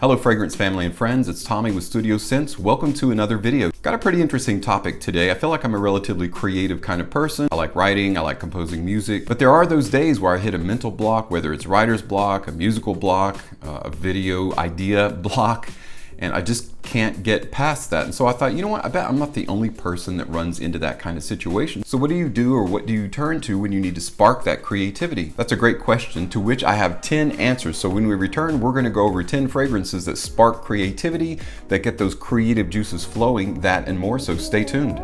Hello fragrance family and friends, it's Tommy with Studio Sense. Welcome to another video. Got a pretty interesting topic today. I feel like I'm a relatively creative kind of person. I like writing, I like composing music, but there are those days where I hit a mental block, whether it's writer's block, a musical block, a video idea block, and I just can't get past that. And so I thought, you know what, I bet I'm not the only person that runs into that kind of situation. So what do you do, or what do you turn to when you need to spark that creativity? That's a great question, to which I have 10 answers. So when we return, we're gonna go over 10 fragrances that spark creativity, that get those creative juices flowing, that and more, so stay tuned.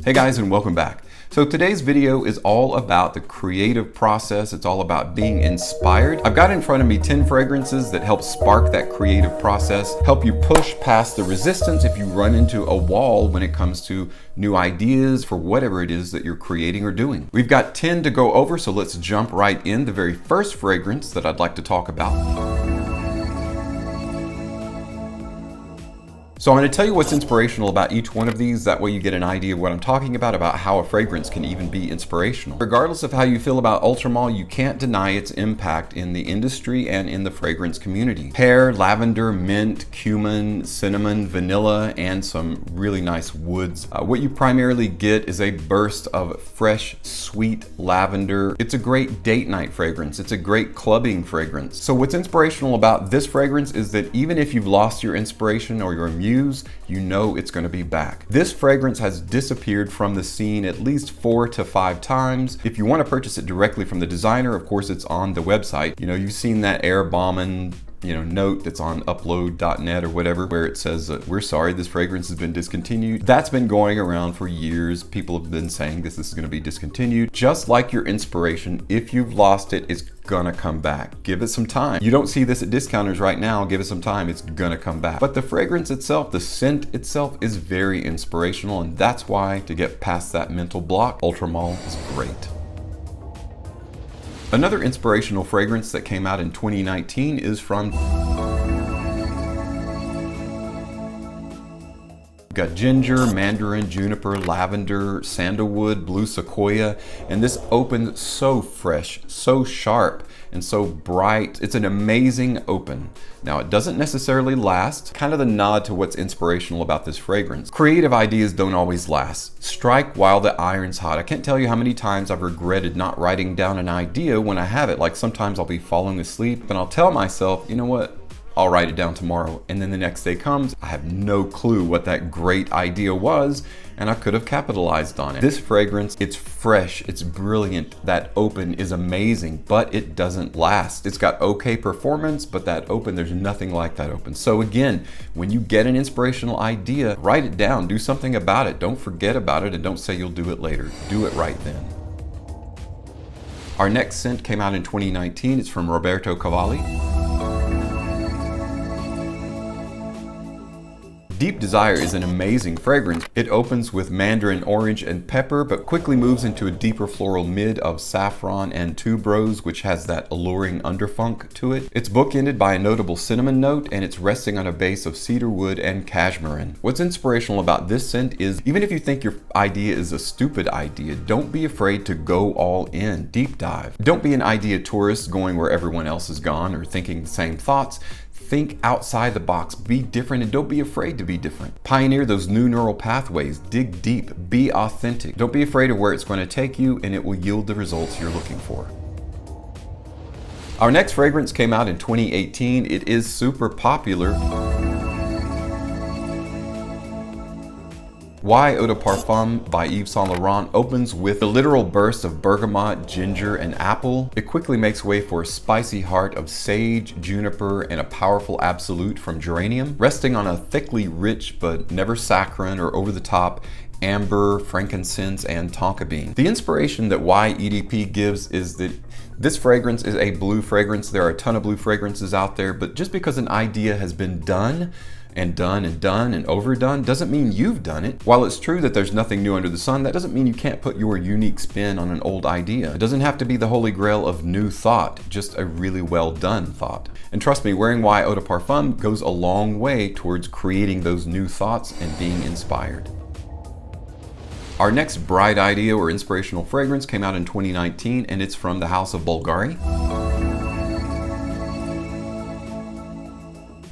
Hey guys, and welcome back. So today's video is all about the creative process. It's all about being inspired. I've got in front of me 10 fragrances that help spark that creative process, help you push past the resistance if you run into a wall when it comes to new ideas for whatever it is that you're creating or doing. We've got 10 to go over, so let's jump right in. The very first fragrance that I'd like to talk about. So I'm going to tell you what's inspirational about each one of these. That way you get an idea of what I'm talking about how a fragrance can even be inspirational. Regardless of how you feel about Ultramall, you can't deny its impact in the industry and in the fragrance community. Pear, lavender, mint, cumin, cinnamon, vanilla, and some really nice woods. What you primarily get is a burst of fresh, sweet lavender. It's a great date night fragrance. It's a great clubbing fragrance. So what's inspirational about this fragrance is that even if you've lost your inspiration or your muse, you know it's going to be back. This fragrance has disappeared from the scene at least 4 to 5 times. If you want to purchase it directly from the designer, of course it's on the website. You know, you've seen that air bombing note that's on upload.net or whatever, where it says, we're sorry, this fragrance has been discontinued. That's been going around for years. People have been saying this is going to be discontinued. Just like your inspiration, if you've lost it, it's gonna come back. Give it some time. You don't see this at discounters right now. Give it some time, it's gonna come back. But the fragrance itself, the scent itself, is very inspirational, and that's why, to get past that mental block, Ultramall is great. Another inspirational fragrance that came out in 2019 is from got ginger, mandarin, juniper, lavender, sandalwood, blue sequoia, and this opens so fresh, so sharp, and so bright. It's an amazing open. Now, it doesn't necessarily last, kind of the nod to what's inspirational about this fragrance. Creative ideas don't always last. Strike while the iron's hot. I can't tell you how many times I've regretted not writing down an idea when I have it. Like sometimes I'll be falling asleep and I'll tell myself, you know what? I'll write it down tomorrow. And then the next day comes, I have no clue what that great idea was, and I could have capitalized on it. This fragrance, it's fresh, it's brilliant. That open is amazing, but it doesn't last. It's got okay performance, but that open, there's nothing like that open. So again, when you get an inspirational idea, write it down, do something about it. Don't forget about it, and don't say you'll do it later. Do it right then. Our next scent came out in 2019. It's from Roberto Cavalli. Deep Desire is an amazing fragrance. It opens with mandarin orange and pepper, but quickly moves into a deeper floral mid of saffron and tuberose, which has that alluring underfunk to it. It's bookended by a notable cinnamon note, and it's resting on a base of cedarwood and cashmere. What's inspirational about this scent is, even if you think your idea is a stupid idea, don't be afraid to go all in, deep dive. Don't be an idea tourist going where everyone else has gone or thinking the same thoughts. Think outside the box, be different, and don't be afraid to be different. Pioneer those new neural pathways, dig deep, be authentic. Don't be afraid of where it's going to take you, and it will yield the results you're looking for. Our next fragrance came out in 2018. It is super popular. Why Eau de Parfum by Yves Saint Laurent opens with a literal burst of bergamot, ginger, and apple. It quickly makes way for a spicy heart of sage, juniper, and a powerful absolute from geranium. Resting on a thickly rich but never saccharine or over the top amber, frankincense, and tonka bean. The inspiration that YEDP gives is that this fragrance is a blue fragrance. There are a ton of blue fragrances out there, but just because an idea has been done and done and done and overdone doesn't mean you've done it. While it's true that there's nothing new under the sun, that doesn't mean you can't put your unique spin on an old idea. It doesn't have to be the holy grail of new thought, just a really well done thought. And trust me, wearing Y Eau de Parfum goes a long way towards creating those new thoughts and being inspired. Our next bright idea or inspirational fragrance came out in 2019, and it's from the house of Bvlgari.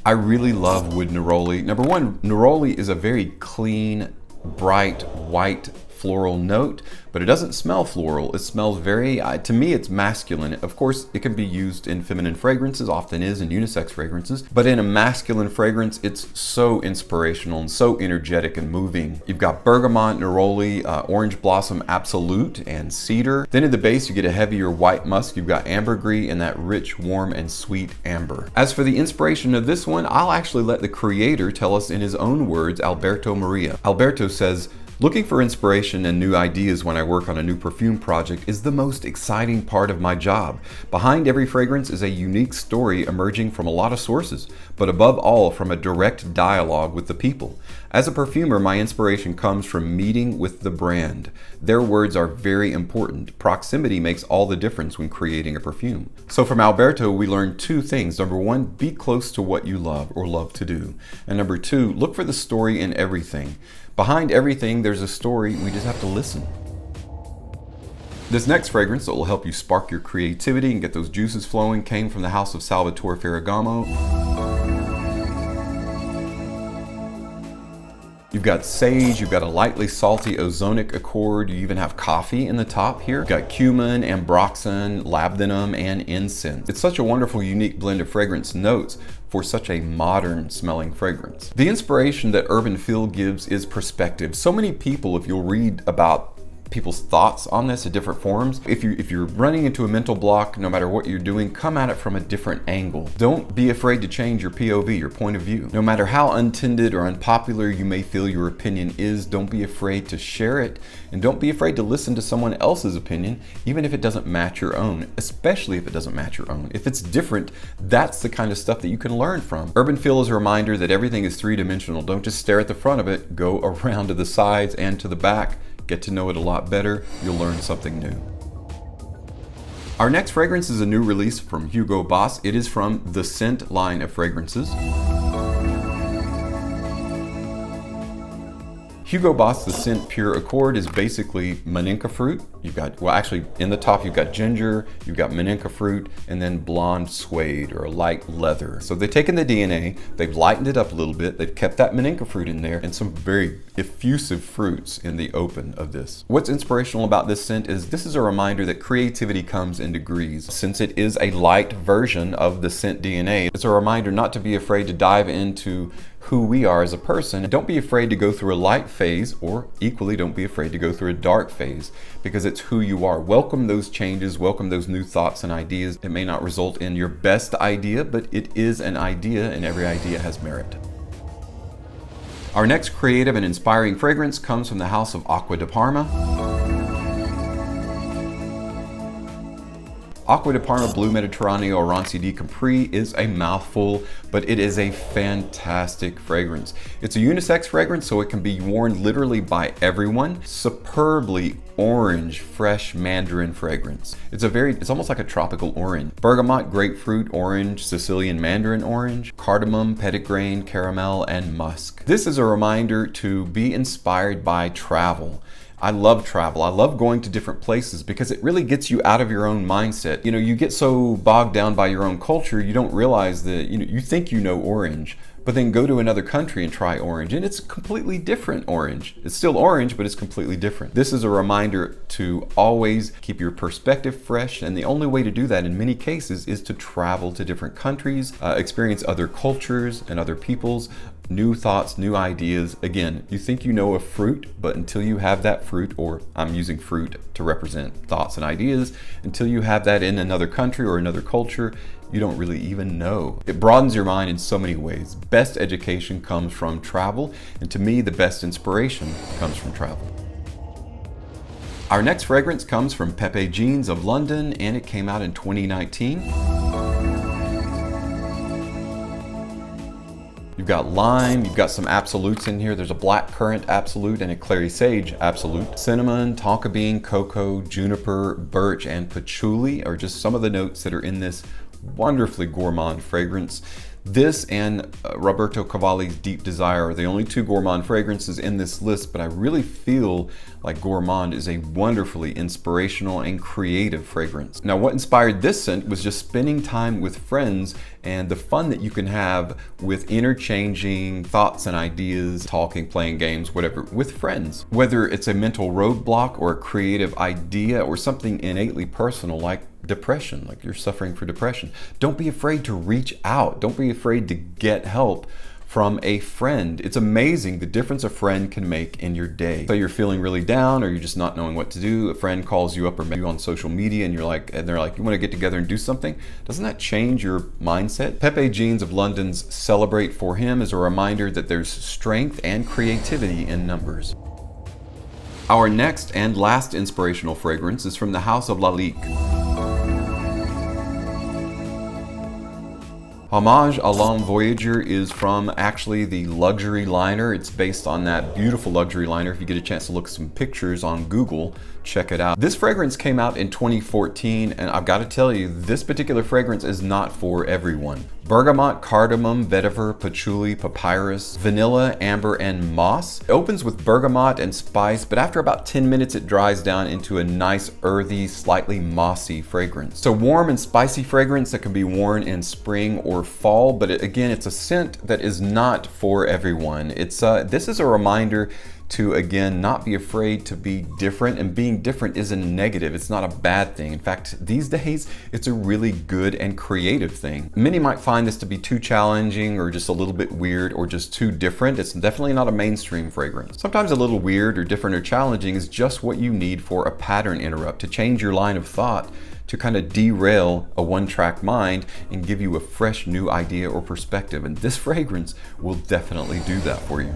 I really love wood neroli. Number one, neroli is a very clean, bright, white floral note, but it doesn't smell floral. It smells very, to me, it's masculine. Of course, it can be used in feminine fragrances, often is in unisex fragrances, but in a masculine fragrance, it's so inspirational and so energetic and moving. You've got bergamot, neroli, orange blossom, absolute, and cedar. Then in the base, you get a heavier white musk. You've got ambergris and that rich, warm, and sweet amber. As for the inspiration of this one, I'll actually let the creator tell us in his own words, Alberto Maria. Alberto says, "Looking for inspiration and new ideas when I work on a new perfume project is the most exciting part of my job. Behind every fragrance is a unique story emerging from a lot of sources, but above all from a direct dialogue with the people. As a perfumer, my inspiration comes from meeting with the brand. Their words are very important. Proximity makes all the difference when creating a perfume." So from Alberto, we learned two things. Number one, be close to what you love or love to do. And number two, look for the story in everything. Behind everything, there's a story. We just have to listen. This next fragrance that will help you spark your creativity and get those juices flowing came from the house of Salvatore Ferragamo. You've got sage, you've got a lightly salty ozonic accord, you even have coffee in the top here. You've got cumin, ambroxan, labdanum, and incense. It's such a wonderful, unique blend of fragrance notes for such a modern smelling fragrance. The inspiration that Urban Feel gives is perspective. So many people, if you'll read about people's thoughts on this at different forums, if you're running into a mental block, no matter what you're doing, come at it from a different angle. Don't be afraid to change your POV, your point of view. No matter how untended or unpopular you may feel your opinion is, don't be afraid to share it, and don't be afraid to listen to someone else's opinion, even if it doesn't match your own, especially if it doesn't match your own. If it's different, that's the kind of stuff that you can learn from. Urban Feel is a reminder that everything is three-dimensional. Don't just stare at the front of it, go around to the sides and to the back. Get to know it a lot better, you'll learn something new. Our next fragrance is a new release from Hugo Boss. It is from the Scent line of fragrances. Hugo Boss, the Scent Pure Accord, is basically maninka fruit. You've got, well actually in the top you've got ginger, you've got maninka fruit, and then blonde suede or light leather. So they've taken the DNA, they've lightened it up a little bit, they've kept that maninka fruit in there, and some very effusive fruits in the open of this. What's inspirational about this scent is this is a reminder that creativity comes in degrees. Since it is a light version of the scent DNA, it's a reminder not to be afraid to dive into who we are as a person. Don't be afraid to go through a light phase, or equally don't be afraid to go through a dark phase, because it's who you are. Welcome those changes, welcome those new thoughts and ideas. It may not result in your best idea, but it is an idea, and every idea has merit. Our next creative and inspiring fragrance comes from the house of Acqua Di Parma. Acqua Di Parma Blue Mediterraneo Oranzi di Capri is a mouthful, but it is a fantastic fragrance. It's a unisex fragrance, so it can be worn literally by everyone. Superbly orange, fresh mandarin fragrance. It's almost like a tropical orange. Bergamot, grapefruit, orange, Sicilian mandarin orange, cardamom, petitgrain, caramel, and musk. This is a reminder to be inspired by travel. I love travel. I love going to different places because it really gets you out of your own mindset. You know, you get so bogged down by your own culture, you don't realize that, you think you know orange, but then go to another country and try orange, and it's completely different orange. It's still orange, but it's completely different. This is a reminder to always keep your perspective fresh, and the only way to do that in many cases is to travel to different countries, experience other cultures and other peoples, new thoughts, new ideas. Again, you think you know a fruit, but until you have that fruit, or I'm using fruit to represent thoughts and ideas, until you have that in another country or another culture, you don't really even know. It broadens your mind in so many ways. Best education comes from travel, and to me, the best inspiration comes from travel. Our next fragrance comes from Pepe Jeans of London, and it came out in 2019. You've got lime, you've got some absolutes in here. There's a black currant absolute and a clary sage absolute. Cinnamon, tonka bean, cocoa, juniper, birch, and patchouli are just some of the notes that are in this wonderfully gourmand fragrance. This and Roberto Cavalli's Deep Desire are the only two gourmand fragrances in this list, but I really feel like gourmand is a wonderfully inspirational and creative fragrance. Now, what inspired this scent was just spending time with friends and the fun that you can have with interchanging thoughts and ideas, talking, playing games, whatever, with friends. Whether it's a mental roadblock or a creative idea or something innately personal like depression, like you're suffering from depression, don't be afraid to reach out. Don't be afraid to get help from a friend. It's amazing the difference a friend can make in your day. So you're feeling really down or you're just not knowing what to do. A friend calls you up or maybe on social media and they're like, you want to get together and do something? Doesn't that change your mindset? Pepe Jeans of London's Celebrate for him is a reminder that there's strength and creativity in numbers. Our next and last inspirational fragrance is from the house of Lalique. Hommage à l'Homme Voyager is from actually the luxury liner. It's based on that beautiful luxury liner. If you get a chance to look at some pictures on Google, check it out. This fragrance came out in 2014, and I've got to tell you, this particular fragrance is not for everyone. Bergamot, cardamom, vetiver, patchouli, papyrus, vanilla, amber, and moss. It opens with bergamot and spice, but after about 10 minutes it dries down into a nice earthy, slightly mossy fragrance. So warm and spicy fragrance that can be worn in spring or fall, but again, it's a scent that is not for everyone. This is a reminder to, again, not be afraid to be different, and being different isn't negative. It's not a bad thing. In fact, these days, it's a really good and creative thing. Many might find this to be too challenging or just a little bit weird or just too different. It's definitely not a mainstream fragrance. Sometimes a little weird or different or challenging is just what you need for a pattern interrupt, to change your line of thought, to kind of derail a one-track mind and give you a fresh new idea or perspective. And this fragrance will definitely do that for you.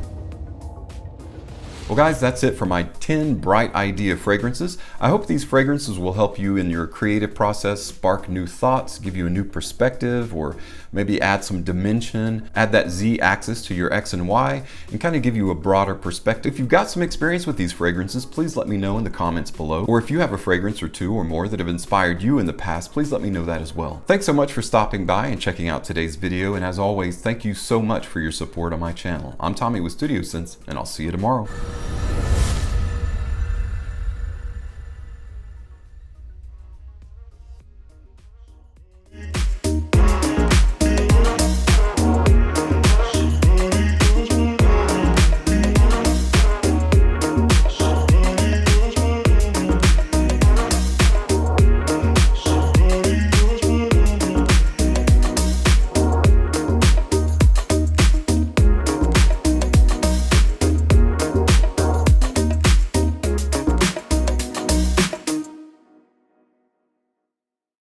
Well guys, that's it for my 10 bright idea fragrances. I hope these fragrances will help you in your creative process, spark new thoughts, give you a new perspective, or maybe add some dimension, add that Z axis to your X and Y, and kind of give you a broader perspective. If you've got some experience with these fragrances, please let me know in the comments below. Or if you have a fragrance or two or more that have inspired you in the past, please let me know that as well. Thanks so much for stopping by and checking out today's video, and as always, thank you so much for your support on my channel. I'm Tommy with Studio Sense, and I'll see you tomorrow.